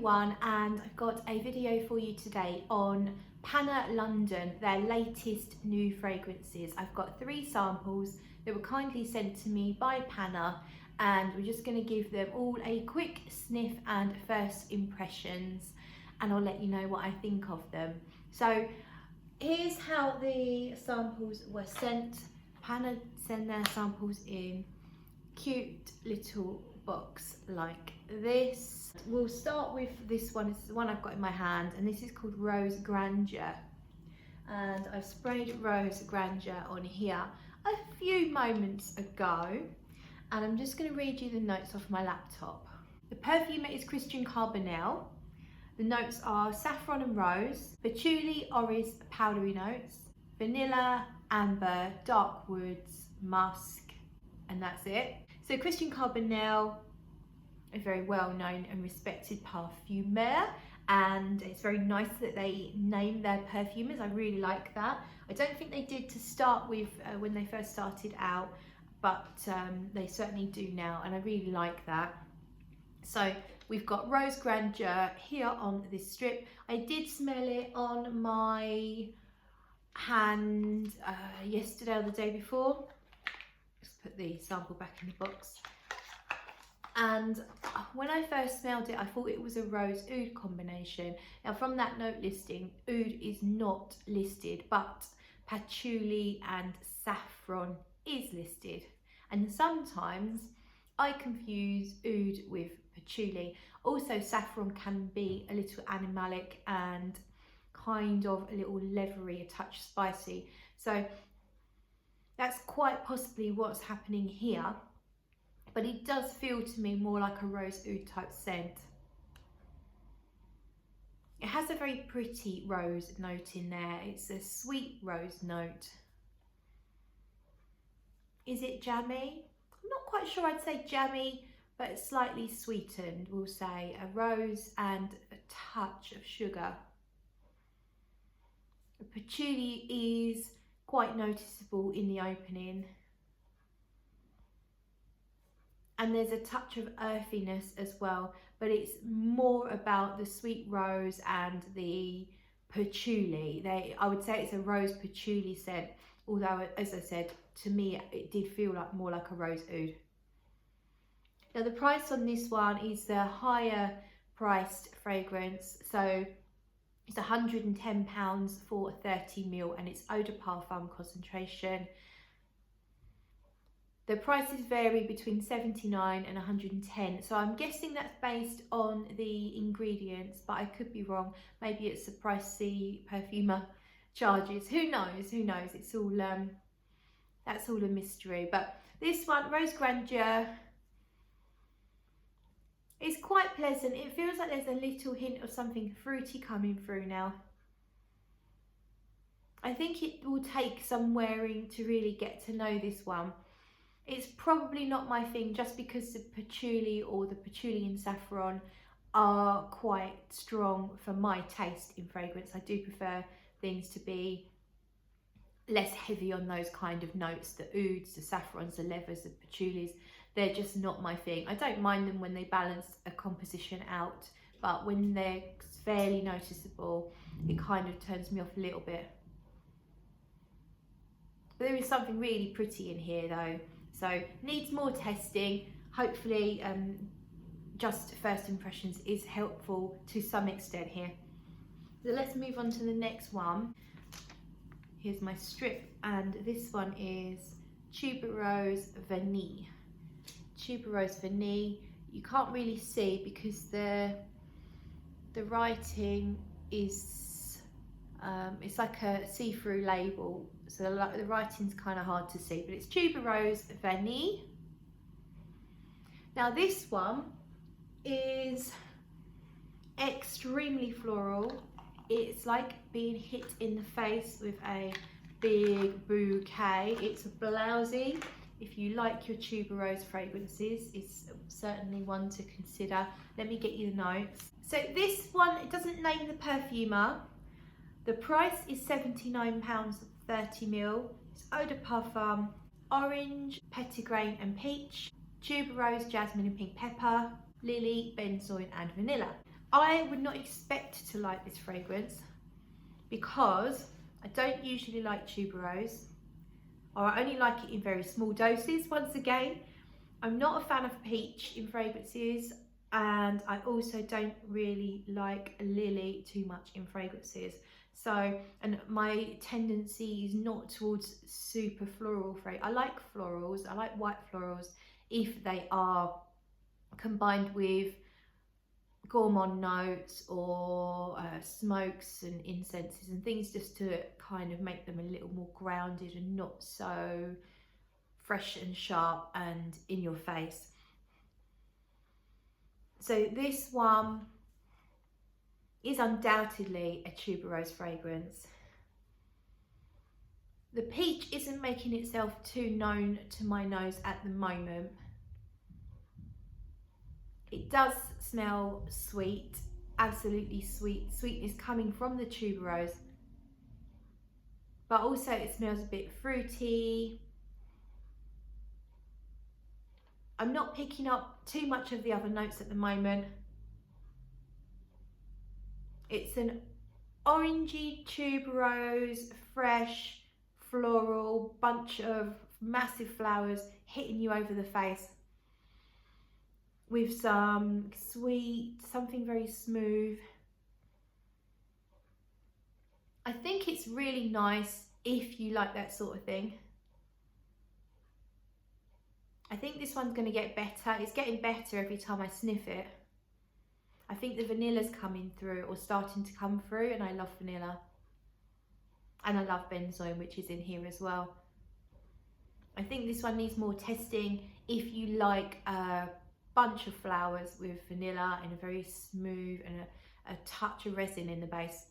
everyone, and I've got a video for you today on Panah London, their latest new fragrances. I've got 3 samples that were kindly sent to me by Panah, and we're just going to give them all a quick sniff and first impressions, and I'll let you know what I think of them. So here's how the samples were sent. Panah send their samples in cute little box like this. We'll start with this one. This is the one I've got in my hand, and this is called Rose Grandeur, and I've sprayed Rose Grandeur on here a few moments ago, and I'm just going to read you the notes off my laptop. The perfumer is Christian Carbonell. The notes are saffron and rose, patchouli, orris, powdery notes, vanilla, amber, dark woods, musk, and that's it. So Christian Carbonell, a very well-known and respected parfumer, and it's very nice that they name their perfumers. I really like that. I don't think they did to start with when they first started out, but they certainly do now, and I really like that. So we've got Rose Grandeur here on this strip. I did smell it on my hand yesterday or the day before. Just put the sample back in the box. And when I first smelled it, I thought it was a rose oud combination. Now from that note listing, oud is not listed, but patchouli and saffron is listed. And sometimes I confuse oud with patchouli. Also, saffron can be a little animalic and kind of a little leathery, a touch spicy. So that's quite possibly what's happening here. But it does feel to me more like a rose oud type scent. It has a very pretty rose note in there. It's a sweet rose note. Is it jammy? I'm not quite sure. I'd say jammy, but slightly sweetened, we'll say. A rose and a touch of sugar. The patchouli is quite noticeable in the opening. And there's a touch of earthiness as well, but it's more about the sweet rose and the patchouli. I would say it's a rose patchouli scent, although, as I said, to me it did feel like more like a rose oud. Now the price on this one is the higher priced fragrance, so it's £110 for 30ml, and it's eau de parfum concentration. The prices vary between 79 and 110, so I'm guessing that's based on the ingredients, but I could be wrong. Maybe it's the price the perfumer charges. Who knows? Who knows? It's all that's all a mystery. But this one, Rose Grandeur, is quite pleasant. It feels like there's a little hint of something fruity coming through now. I think it will take some wearing to really get to know this one. It's probably not my thing, just because the patchouli or the patchouli and saffron are quite strong for my taste in fragrance. I do prefer things to be less heavy on those kind of notes. The ouds, the saffrons, the leathers, the patchoulis, they're just not my thing. I don't mind them when they balance a composition out, but when they're fairly noticeable, it kind of turns me off a little bit. But there is something really pretty in here though. So needs more testing. Hopefully just first impressions is helpful to some extent here. So let's move on to the next one. Here's my strip, and this one is Tuberose Vanille. Tuberose Vanille. You can't really see because the writing is it's like a see-through label, so the writing's kind of hard to see, but it's Tuberose Vanille. Now this one is extremely floral. It's like being hit in the face with a big bouquet. It's blousy. If you like your tuberose fragrances, it's certainly one to consider. Let me get you the notes. So this one, it doesn't name the perfumer. The price is £79 for 30ml. It's eau de parfum, orange, petitgrain and peach, tuberose, jasmine and pink pepper, lily, benzoin and vanilla. I would not expect to like this fragrance because I don't usually like tuberose, or I only like it in very small doses. Once again, I'm not a fan of peach in fragrances, and I also don't really like lily too much in fragrances. So, and my tendency is not towards super floral fragrance. I like florals, I like white florals if they are combined with gourmand notes or smokes and incenses and things, just to kind of make them a little more grounded and not so fresh and sharp and in your face. So this one is undoubtedly a tuberose fragrance. The peach isn't making itself too known to my nose at the moment. It does smell sweet, absolutely sweet. Sweetness coming from the tuberose, but also it smells a bit fruity. I'm not picking up too much of the other notes at the moment. It's an orangey tuberose, fresh, floral, bunch of massive flowers hitting you over the face with some sweet, something very smooth. I think it's really nice if you like that sort of thing. I think this one's going to get better. It's getting better every time I sniff it. I think the vanilla's coming through, or starting to come through, and I love vanilla. And I love benzoin, which is in here as well. I think this one needs more testing if you like a bunch of flowers with vanilla and a very smooth and a touch of resin in the base.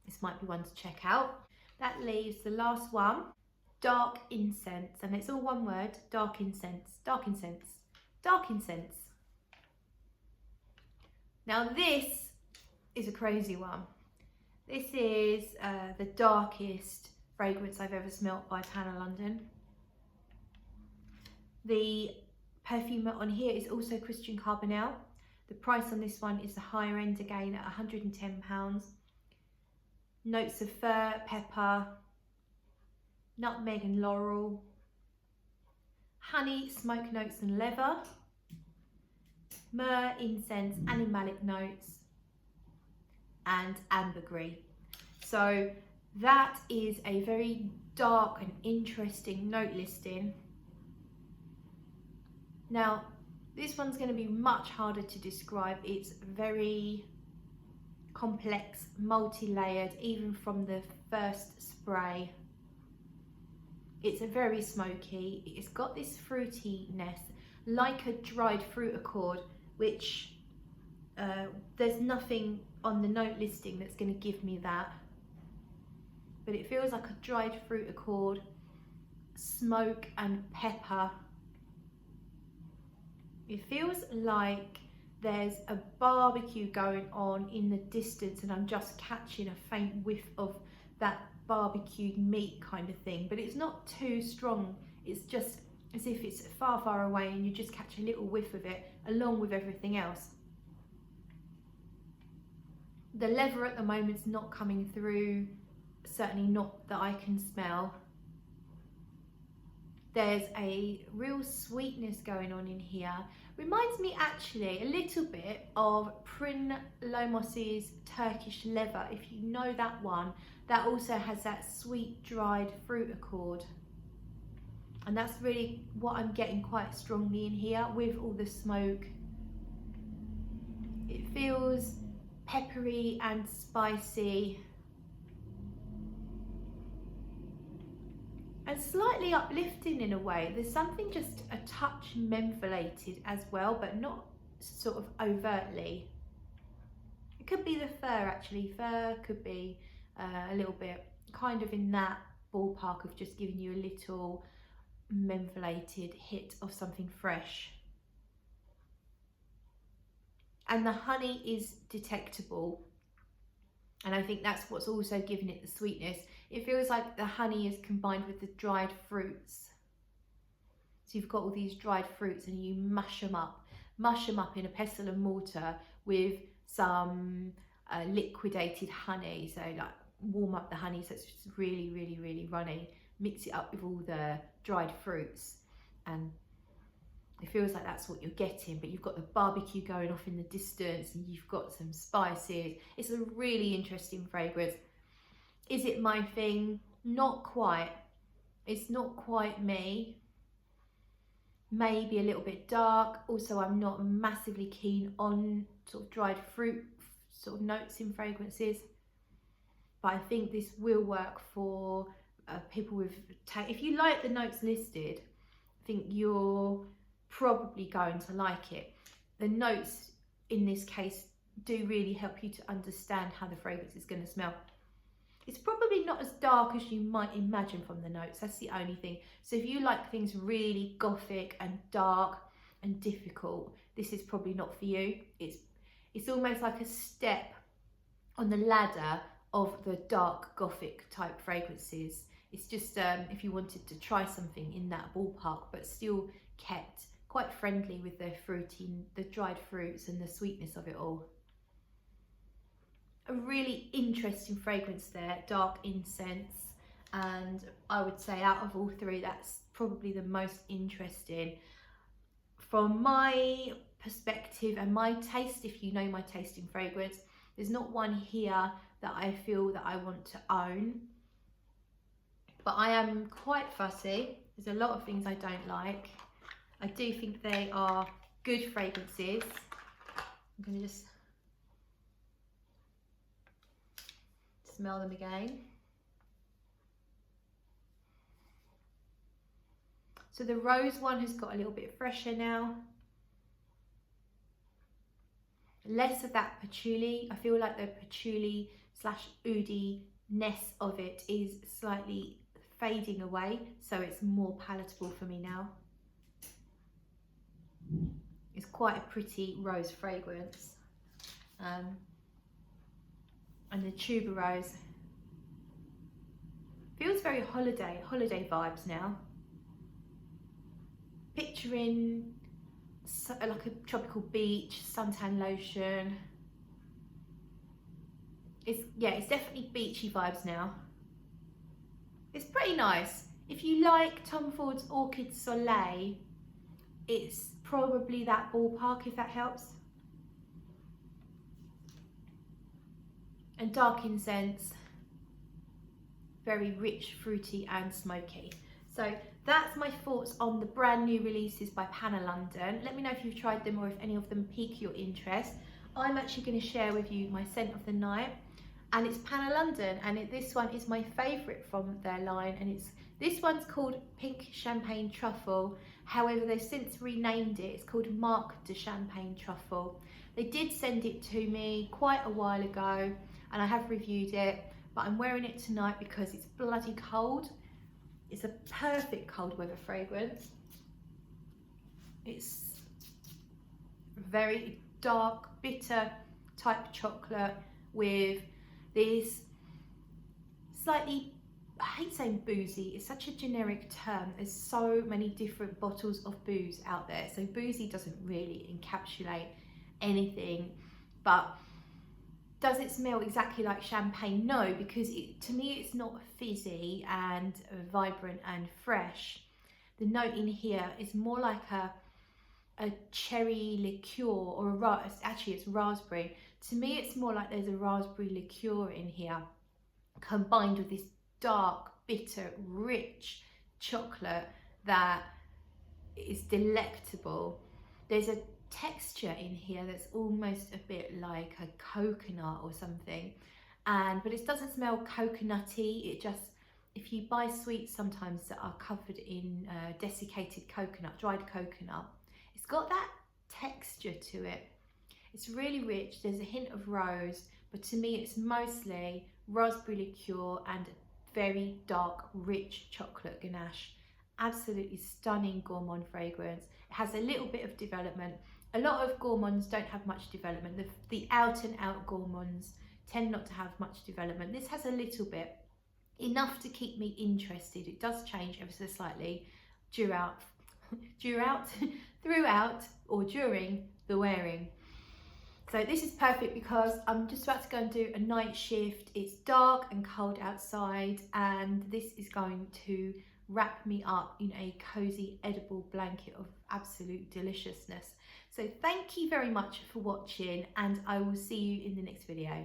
This might be one to check out. That leaves the last one, dark incense, and it's all one word, dark incense, dark incense, dark incense. Now this is a crazy one. This is the darkest fragrance I've ever smelt by Panah London. The perfume on here is also Christian Carbonell. The price on this one is the higher end again at £110. Notes of fir, pepper, nutmeg and laurel, honey, smoke notes and leather, myrrh, incense, animalic notes, and ambergris. So that is a very dark and interesting note listing. Now this one's going to be much harder to describe. It's very complex, multi-layered, even from the first spray. It's a very smoky. It's got this fruitiness, like a dried fruit accord, which there's nothing on the note listing that's going to give me that. But it feels like a dried fruit accord, smoke and pepper. It feels like there's a barbecue going on in the distance and I'm just catching a faint whiff of that barbecued meat kind of thing, but it's not too strong. It's just as if it's far, far away and you just catch a little whiff of it along with everything else. The leather at the moment's not coming through, certainly not that I can smell. There's a real sweetness going on in here. Reminds me actually a little bit of Prin Lomos's Turkish leather. If you know that one, that also has that sweet dried fruit accord. And that's really what I'm getting quite strongly in here with all the smoke. It feels peppery and spicy. And slightly uplifting in a way. There's something just a touch mentholated as well, but not sort of overtly. It could be the fir actually. Fir could be a little bit kind of in that ballpark of just giving you a little mentholated hit of something fresh. And the honey is detectable. And I think that's what's also giving it the sweetness. It feels like the honey is combined with the dried fruits. So you've got all these dried fruits and you mush them up in a pestle and mortar with some liquidated honey, so like warm up the honey so it's just really, really, really runny, mix it up with all the dried fruits, and it feels like that's what you're getting, but you've got the barbecue going off in the distance and you've got some spices. It's a really interesting fragrance. Is it my thing? Not quite. It's not quite me. Maybe a little bit dark. Also, I'm not massively keen on sort of dried fruit sort of notes in fragrances, but I think this will work for people with if you like the notes listed, I think you're probably going to like it. The notes in this case do really help you to understand how the fragrance is going to smell. It's probably not as dark as you might imagine from the notes, that's the only thing. So if you like things really gothic and dark and difficult, this is probably not for you. It's almost like a step on the ladder of the dark gothic type fragrances. It's just if you wanted to try something in that ballpark, but still kept quite friendly with the fruity, the dried fruits and the sweetness of it all. A really interesting fragrance there, dark incense, and I would say out of all three, that's probably the most interesting. From my perspective and my taste, if you know my taste in fragrance, there's not one here that I feel that I want to own, but I am quite fussy. There's a lot of things I don't like. I do think they are good fragrances. I'm going to just smell them again. So the rose one has got a little bit fresher now. Less of that patchouli. I feel like the patchouli / oudiness of it is slightly fading away, so it's more palatable for me now. It's quite a pretty rose fragrance. And the tuberose feels very holiday vibes now. Picturing like a tropical beach, suntan lotion. It's definitely beachy vibes now. It's pretty nice. If you like Tom Ford's Orchid Soleil, it's probably that ballpark, if that helps. And dark incense, very rich, fruity and smoky. So that's my thoughts on the brand new releases by Panah London. Let me know if you've tried them or if any of them pique your interest. I'm actually going to share with you my scent of the night, and it's Panah London, and this one is my favourite from their line, and this one's called Pink Champagne Truffle. However, they've since renamed it. It's called Marc de Champagne Truffle. They did send it to me quite a while ago, and I have reviewed it, but I'm wearing it tonight because it's bloody cold. It's a perfect cold weather fragrance. It's very dark, bitter type chocolate with this slightly, I hate saying boozy, it's such a generic term. There's so many different bottles of booze out there. So boozy doesn't really encapsulate anything, but does it smell exactly like champagne? No, because to me it's not fizzy and vibrant and fresh. The note in here is more like a cherry liqueur, or actually it's raspberry. To me it's more like there's a raspberry liqueur in here combined with this dark, bitter, rich chocolate that is delectable. There's a texture in here that's almost a bit like a coconut or something, but it doesn't smell coconutty. It just, if you buy sweets sometimes that are covered in desiccated coconut, dried coconut, it's got that texture to it. It's really rich. There's a hint of rose, but to me it's mostly raspberry liqueur and very dark, rich chocolate ganache. Absolutely stunning gourmand fragrance. It has a little bit of development. A lot of gourmands don't have much development. The out and out gourmands tend not to have much development. This has a little bit, enough to keep me interested. It does change ever so slightly throughout or during the wearing. So this is perfect because I'm just about to go and do a night shift. It's dark and cold outside, and this is going to wrap me up in a cozy edible blanket of absolute deliciousness. So thank you very much for watching, and I will see you in the next video.